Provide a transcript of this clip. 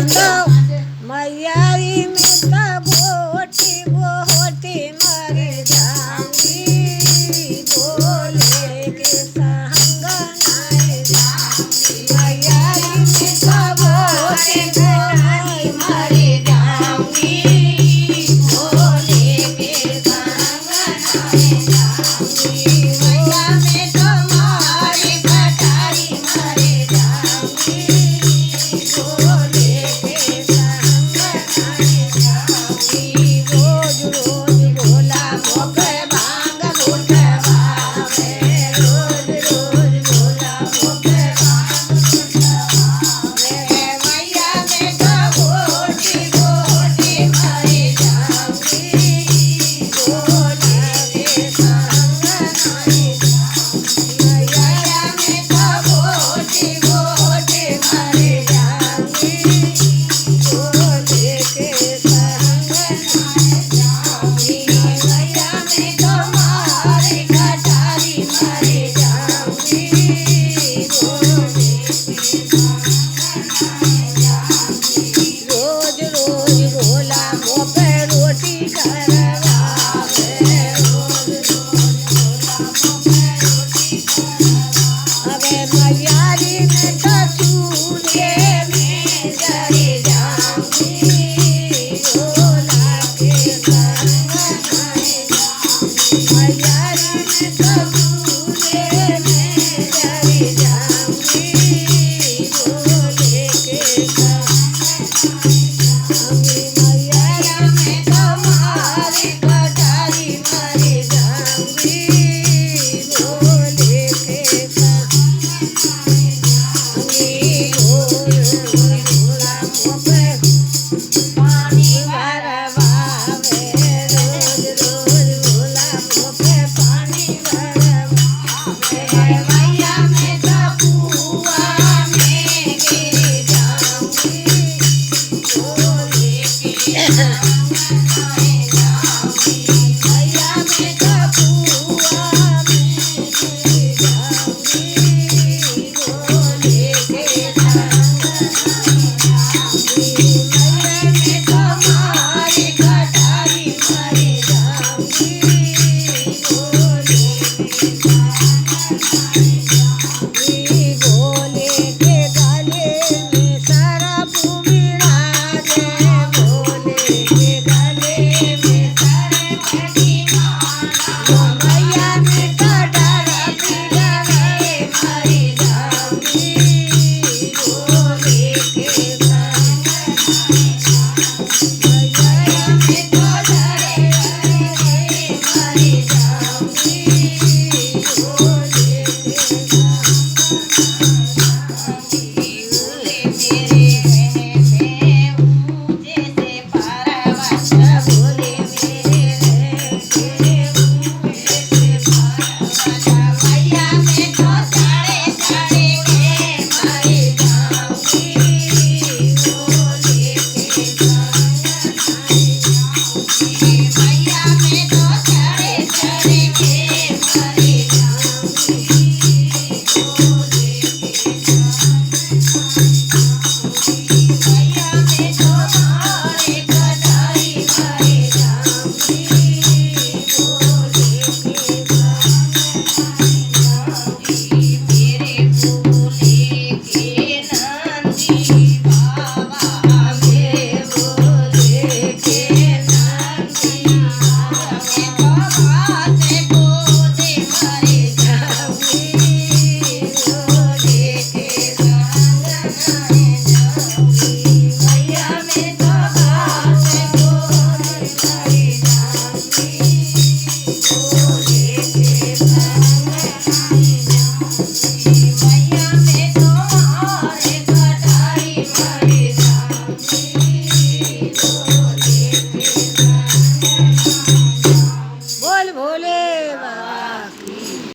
तो मैयारी में तो गोटी गोटी मर जाऊंगी बोले के संग नाय जाऊंगी मैयारी में तो गोटी गोटी मर जाऊंगी बोले के संग नाय जाऊंगी मैया में तुम्हारी कटारी मर जाऊंगी बोले के संग नाय जाऊंगी रोज रोज भोला मोके भांग लुटवावे रोज रोज भोला मोके भांग लुटवावे मैया में तो गोटी गोटी मर जाऊंगी बोले के संग नाय जाऊंगी मैया में तो गोटी गोटी मर जाऊंगी बोले के संग नाय जाऊंगी मैया में तुम्हारी कटारी मर जाऊंगी बोले के संग नाय जाऊंगी रोज रोज भोला मोके रोटी करवावे रोज रोज भोला मोके रोटी करवावे अबे मैयारी में तो चूल्हे में जरी जाऊंगी भोला के संग नाय जाऊंगी मैयारी में तो चूल्हे में जरी जाऊंगी बोले के संग जाऊंगी मैया में तुम्हारी कटारी मर जाऊंगी बोले के संग जाऊंगी रोज रोज भोला मोके पानी भरवावे रोज रोज भोला मोके पानी भरवावे मैया में तो कुआं में गिर जाऊंगी बोले के